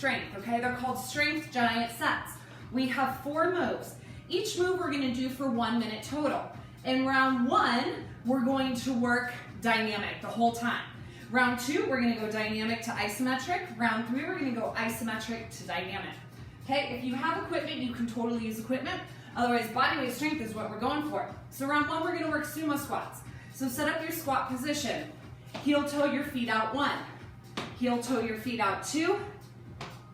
strength, okay? They're called strength giant sets. We have 4 moves. Each move we're gonna do for 1 minute total. In round 1, we're going to work dynamic the whole time. Round 2, we're gonna go dynamic to isometric. Round 3, we're gonna go isometric to dynamic. Okay, if you have equipment, you can totally use equipment. Otherwise, bodyweight strength is what we're going for. So round 1, we're gonna work sumo squats. So set up your squat position. Heel toe your feet out 1. Heel toe your feet out 2.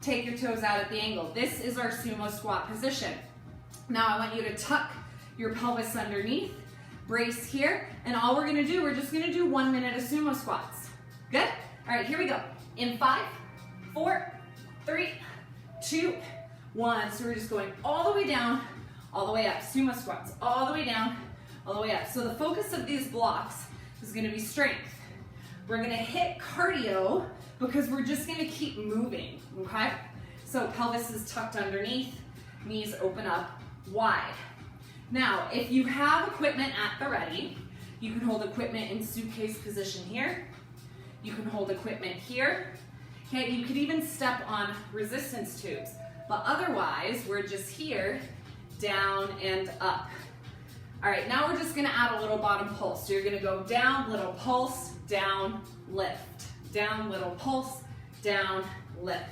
Take your toes out at the angle. This is our sumo squat position. Now I want you to tuck your pelvis underneath, brace here, and all we're gonna do, we're just gonna do 1 minute of sumo squats. Good? All right, here we go. In 5, 4, 3, 2, 1. So we're just going all the way down, all the way up. Sumo squats, all the way down, all the way up. So the focus of these blocks is gonna be strength. We're gonna hit cardio because we're just gonna keep moving, okay? So pelvis is tucked underneath, knees open up wide. Now, if you have equipment at the ready, you can hold equipment in suitcase position here. You can hold equipment here. Okay, you could even step on resistance tubes. But otherwise, we're just here, down and up. All right, now we're just gonna add a little bottom pulse. So you're gonna go down, little pulse, down, lift. Down, little pulse, down, lift.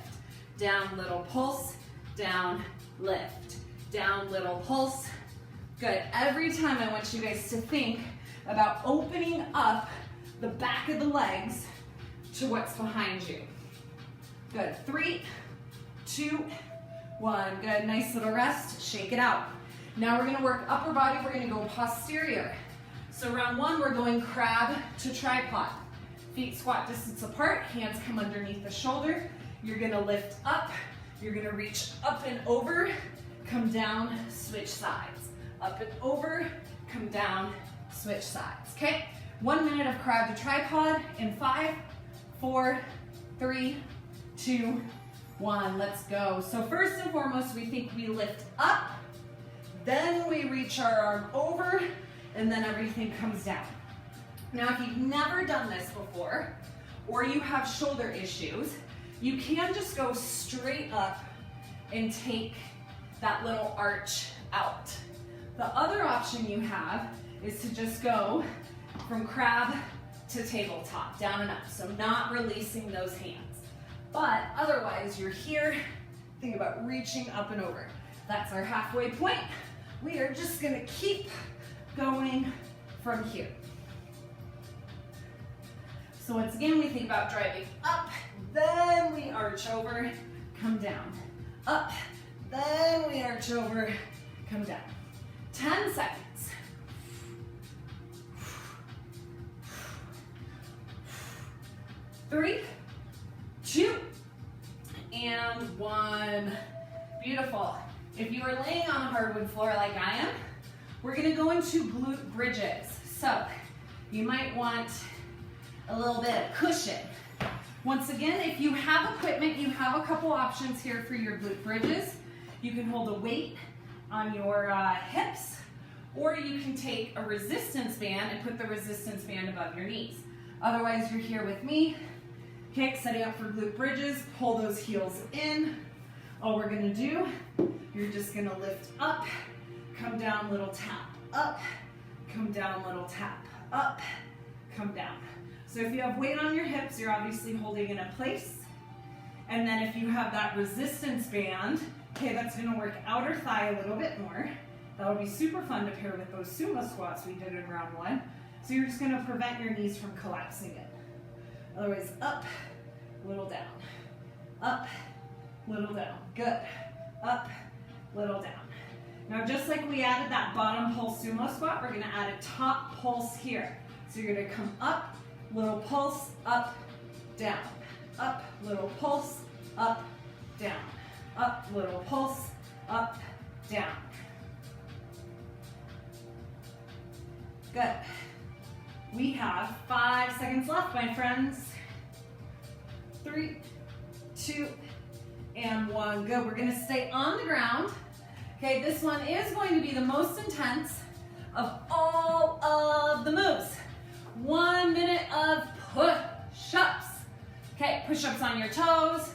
Down, little pulse, down, lift. Down, little pulse. Good. Every time I want you guys to think about opening up the back of the legs to what's behind you. Good. 3, 2, 1. Good. Nice little rest. Shake it out. Now we're going to work upper body. We're going to go posterior. So round 1, we're going crab to tripod. Feet squat distance apart. Hands come underneath the shoulder. You're going to lift up. You're going to reach up and over. Come down. Switch sides. Up and over. Come down. Switch sides. Okay? 1 minute of crab to tripod in 5, 4, 3, 2, 1. Let's go. So first and foremost, we think we lift up, then we reach our arm over, and then everything comes down. Now, if you've never done this before, or you have shoulder issues, you can just go straight up and take that little arch out. The other option you have is to just go from crab to tabletop, down and up. So not releasing those hands. But otherwise, you're here, think about reaching up and over. That's our halfway point. We are just gonna keep going from here. So once again, we think about driving up, then we arch over, come down. Up, then we arch over, come down. 10 seconds. 3, 2, and 1. Beautiful. If you are laying on a hardwood floor like I am, we're gonna go into glute bridges. So you might want a little bit of cushion. Once again, if you have equipment, you have a couple options here for your glute bridges. You can hold a weight on your hips, or you can take a resistance band and put the resistance band above your knees. Otherwise, you're here with me. Okay, setting up for glute bridges, pull those heels in. All we're gonna do, you're just gonna lift up, come down, little tap, up, come down, little tap, up, come down. So if you have weight on your hips, you're obviously holding it in place. And then if you have that resistance band, okay, that's gonna work outer thigh a little bit more. That'll be super fun to pair with those sumo squats we did in round 1. So you're just gonna prevent your knees from collapsing it. Otherwise, up, little down, up, little down. Good. Up, little down. Now, just like we added that bottom pulse sumo squat, we're gonna add a top pulse here. So you're gonna come up, little pulse, up, down. Up, little pulse, up, down. Up, little pulse, up, down. Good. We have 5 seconds left, my friends. 3, 2, and 1. Good. We're gonna stay on the ground. Okay, this one is going to be the most intense of all of the moves. 1 minute of push-ups. Okay, push-ups on your toes,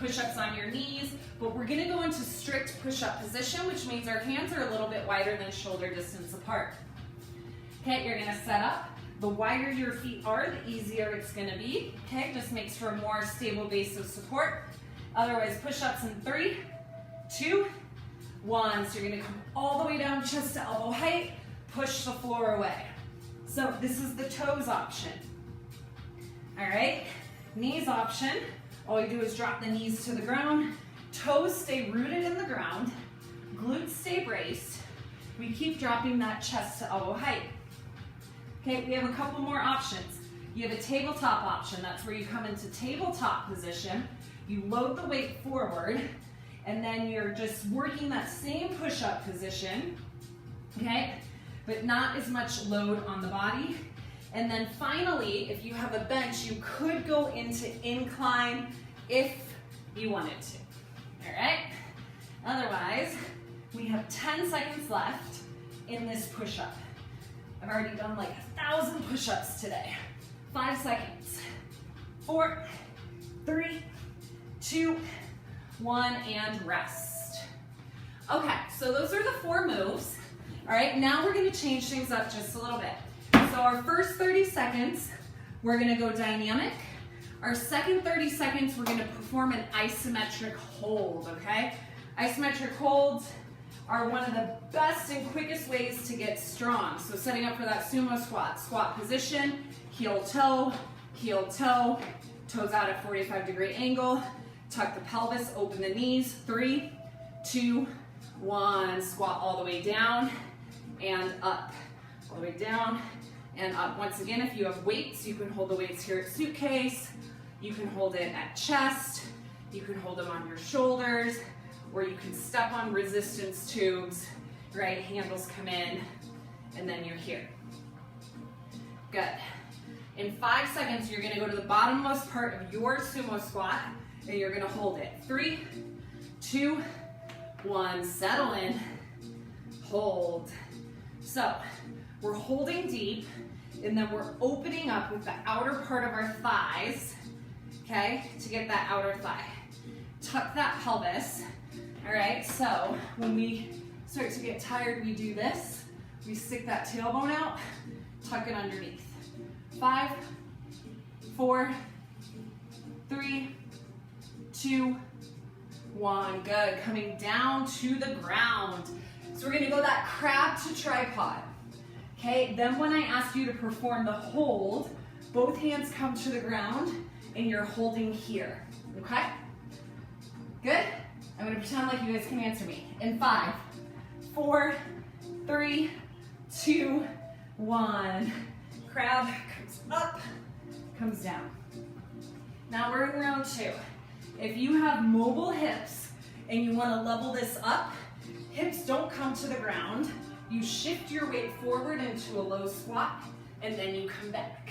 push-ups on your knees, but we're gonna go into strict push-up position, which means our hands are a little bit wider than shoulder distance apart. Okay, you're gonna set up. The wider your feet are, the easier it's gonna be. Okay, just makes for a more stable base of support. Otherwise, push-ups in 3, 2, 1. So you're gonna come all the way down, chest to elbow height, push the floor away. So this is the toes option. All right, knees option. All you do is drop the knees to the ground. Toes stay rooted in the ground. Glutes stay braced. We keep dropping that chest to elbow height. Okay, we have a couple more options. You have a tabletop option. That's where you come into tabletop position. You load the weight forward, and then you're just working that same push-up position, okay? But not as much load on the body. And then finally, if you have a bench, you could go into incline if you wanted to, all right? Otherwise, we have 10 seconds left in this push-up. I've already done like 1,000 push-ups today. 5 seconds. 4, 3, 2, 1, and rest. Okay, so those are the 4 moves. All right, now we're gonna change things up just a little bit. So our first 30 seconds, we're gonna go dynamic. Our second 30 seconds, we're gonna perform an isometric hold, okay? Isometric holds are one of the best and quickest ways to get strong. So setting up for that sumo squat, squat position, heel toe, toes out at 45-degree angle, tuck the pelvis, open the knees, 3, 2, 1, squat all the way down and up, all the way down and up. Once again, if you have weights, you can hold the weights here at suitcase, you can hold it at chest, you can hold them on your shoulders, or you can step on resistance tubes, right? Handles come in, and then you're here. Good. In 5 seconds, you're gonna go to the bottommost part of your sumo squat, and you're gonna hold it. 3, 2, 1, settle in, hold. So, we're holding deep, and then we're opening up with the outer part of our thighs, okay, to get that outer thigh. Tuck that pelvis. All right, so when we start to get tired, we do this. We stick that tailbone out, tuck it underneath. 5, 4, 3, 2, 1. Good. Coming down to the ground. So we're gonna go that crab to tripod. Okay, then when I ask you to perform the hold, both hands come to the ground and you're holding here. Okay? Good? I'm gonna pretend like you guys can answer me. In 5, 4, 3, 2, 1. Crab comes up, comes down. Now we're in round 2. If you have mobile hips and you wanna level this up, hips don't come to the ground. You shift your weight forward into a low squat, and then you come back.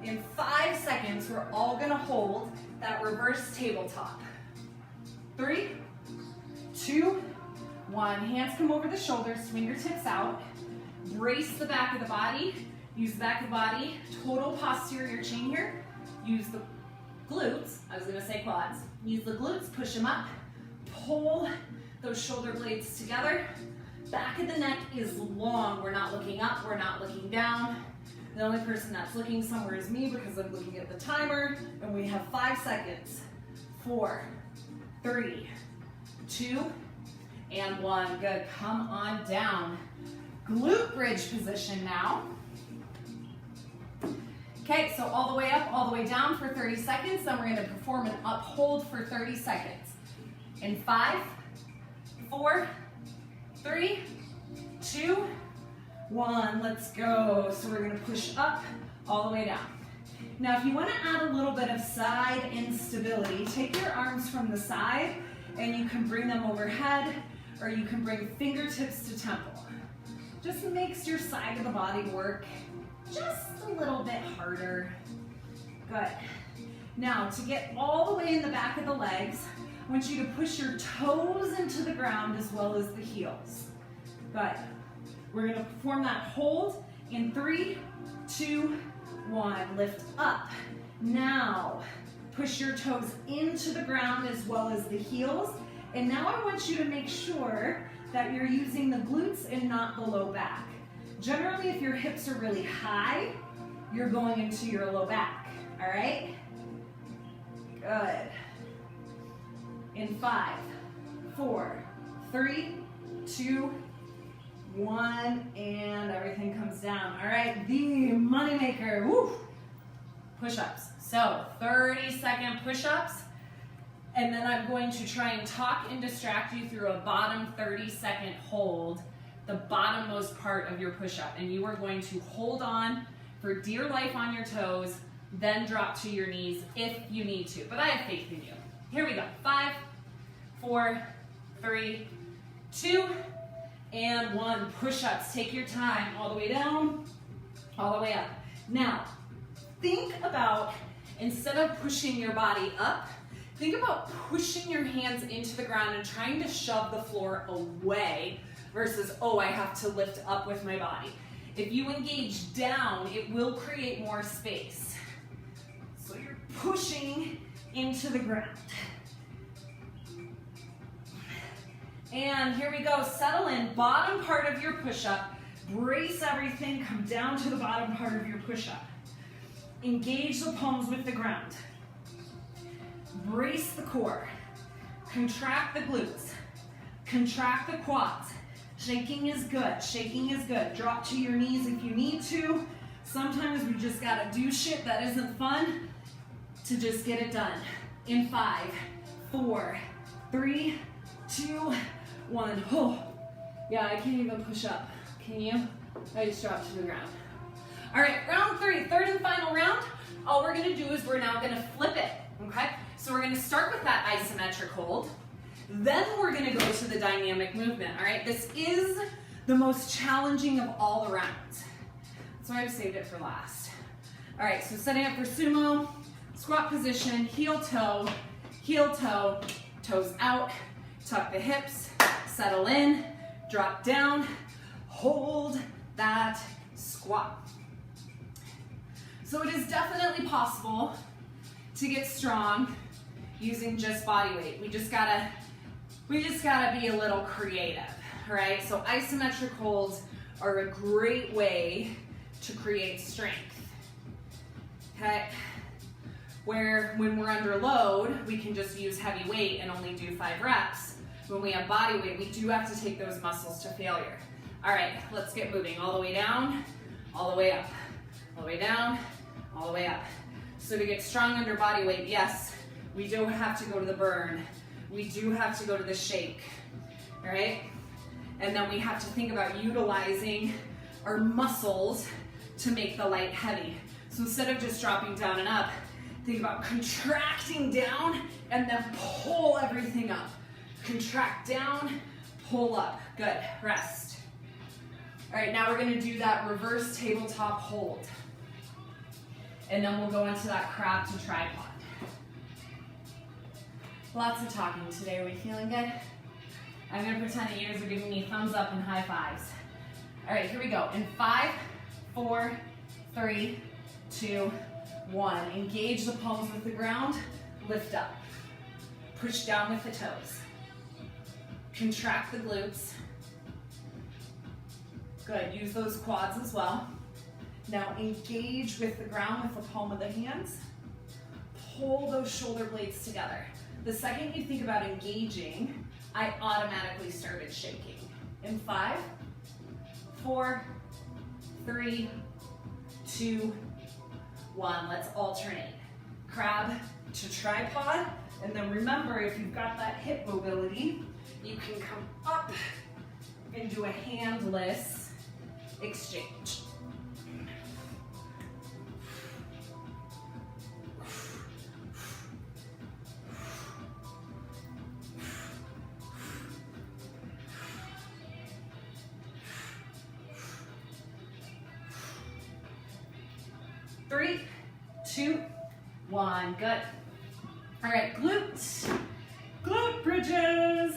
In 5 seconds, we're all gonna hold that reverse tabletop. 3, 2, 1. Hands come over the shoulders, swing your tips out. Brace the back of the body. Use the back of the body. Total posterior chain here. Use the glutes. I was gonna say quads. Use the glutes, push them up. Pull those shoulder blades together. Back of the neck is long. We're not looking up, we're not looking down. The only person that's looking somewhere is me because I'm looking at the timer, and we have 5 seconds. 4, 3, 2, and 1. Good, come on down. Glute bridge position now. Okay, so all the way up, all the way down for 30 seconds, then we're gonna perform an up hold for 30 seconds. In 5, 4, 3, 2, 1, let's go. So we're gonna push up all the way down. Now if you wanna add a little bit of side instability, take your arms from the side and you can bring them overhead, or you can bring fingertips to temple. Just makes your side of the body work just a little bit harder. Good. Now to get all the way in the back of the legs, I want you to push your toes into the ground as well as the heels. Good. We're gonna perform that hold in 3, 2, 1. Lift up Now, push your toes into the ground as well as the heels. And now I want you to make sure that you're using the glutes and not the low back. Generally, if your hips are really high, you're going into your low back, all right? Good. In 5, 4, 3, 2, 1, and everything comes down. All right, the moneymaker, woo! Push-ups. So 30-second push-ups, and then I'm going to try and talk and distract you through a bottom 30-second hold, the bottommost part of your push-up, and you are going to hold on for dear life on your toes, then drop to your knees if you need to, but I have faith in you. Here we go. 5, 4, 3, 2, and 1. Push-ups. Take your time. All the way down, all the way up. Now, think about, instead of pushing your body up, think about pushing your hands into the ground and trying to shove the floor away versus, oh, I have to lift up with my body. If you engage down, it will create more space. So you're pushing into the ground. And here we go, settle in, bottom part of your push-up, brace everything, come down to the bottom part of your push-up. Engage the palms with the ground. Brace the core, contract the glutes, contract the quads. Shaking is good, shaking is good. Drop to your knees if you need to. Sometimes we just gotta do shit that isn't fun to just get it done. In 5, 4, 3, 2, 1. Oh, yeah, I can't even push up. Can you? I just dropped to the ground. All right, round 3, third and final round. All we're gonna do is we're now gonna flip it, okay? So we're gonna start with that isometric hold. Then we're gonna go to the dynamic movement, all right? This is the most challenging of all the rounds. That's why I've saved it for last. All right, so setting up for sumo, squat position, heel toe, toes out, tuck the hips, settle in, drop down, hold that squat. So it is definitely possible to get strong using just body weight. We just gotta be a little creative, all right? So isometric holds are a great way to create strength, okay? Where when we're under load, we can just use heavy weight and only do 5 reps. When we have body weight, we do have to take those muscles to failure. All right, let's get moving. All the way down, all the way up, all the way down, all the way up. So to get strong under body weight, yes, we do have to go to the burn. We do have to go to the shake, all right? And then we have to think about utilizing our muscles to make the light heavy. So instead of just dropping down and up, think about contracting down and then pull everything up. Contract down, pull up. Good, rest. All right, now we're gonna do that reverse tabletop hold. And then we'll go into that crab to tripod. Lots of talking today. Are we feeling good? I'm gonna pretend that you guys are giving me thumbs up and high fives. All right, here we go. In 5, 4, 3, 2, 1. Engage the palms with the ground, lift up. Push down with the toes. Contract the glutes. Good, use those quads as well. Now engage with the ground with the palm of the hands. Pull those shoulder blades together. The second you think about engaging, I automatically started shaking. In 5, 4, 3, 2, 1. Let's alternate. Crab to tripod, and then remember, if you've got that hip mobility, you can come up and do a handless exchange. Three, 2, 1. Good. All right, glutes. Glute bridges.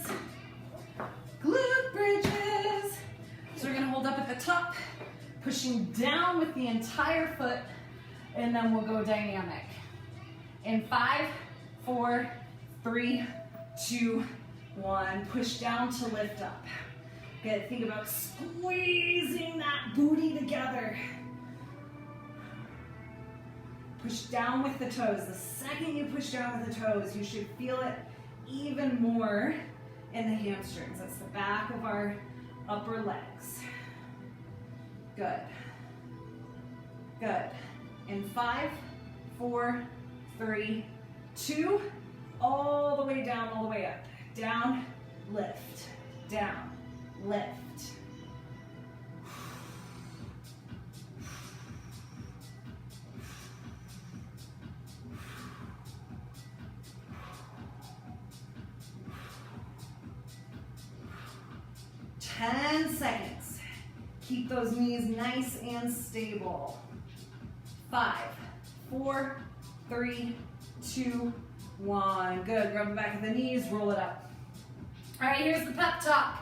Glute bridges. So we're gonna hold up at the top, pushing down with the entire foot, and then we'll go dynamic. In 5, 4, 3, 2, 1. Push down to lift up. Good. Think about squeezing that booty together. Push down with the toes. The second you push down with the toes, you should feel it even more in the hamstrings. That's the back of our upper legs. Good. Good. In 5, 4, 3, 2, all the way down, all the way up. Down, lift, down, lift. Ten seconds. Keep those knees nice and stable. 5, 4, 3, 2, 1. Good. Grab the back of the knees, roll it up. All right, here's the pep talk.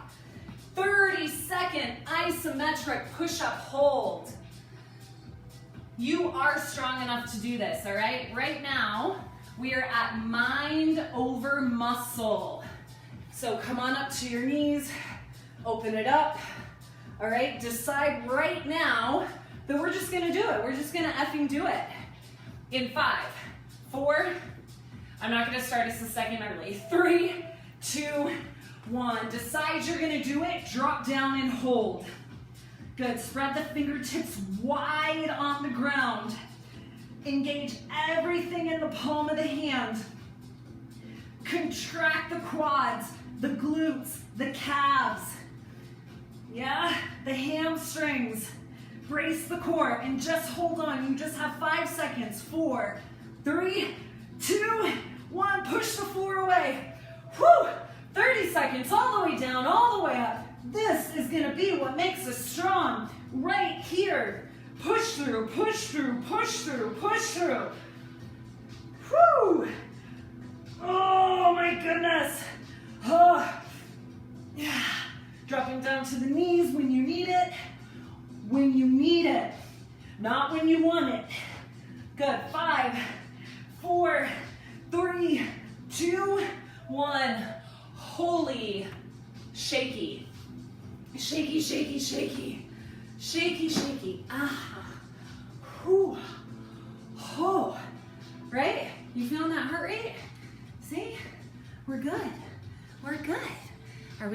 30-second isometric push-up hold. You are strong enough to do this, all right? Right now, we are at mind over muscle. So come on up to your knees, open it up, all right? Decide right now that we're just gonna do it. We're just gonna effing do it. In 5, 4, I'm not gonna start us a second early. 3, 2, 1. Decide you're gonna do it, drop down and hold. Good, spread the fingertips wide on the ground. Engage everything in the palm of the hand. Contract the quads, the glutes, the calves. Yeah, the hamstrings. Brace the core and just hold on. You just have 5 seconds. 4, 3, 2, 1. Push the floor away. Whew. 30 seconds, all the way down, all the way up. This is gonna be what makes us strong. Right here. Push through, push through, push through, push through. Whew. Oh my goodness. Oh. Yeah. Dropping down to the knees when you need it. When you need it, not when you want it. Good. 5, 4, 3, 2, 1. Holy shaky. Shaky, shaky, shaky. Shaky, shaky. Ah. Whew. Oh. Right? You feeling that heart rate? See? We're good. We're good.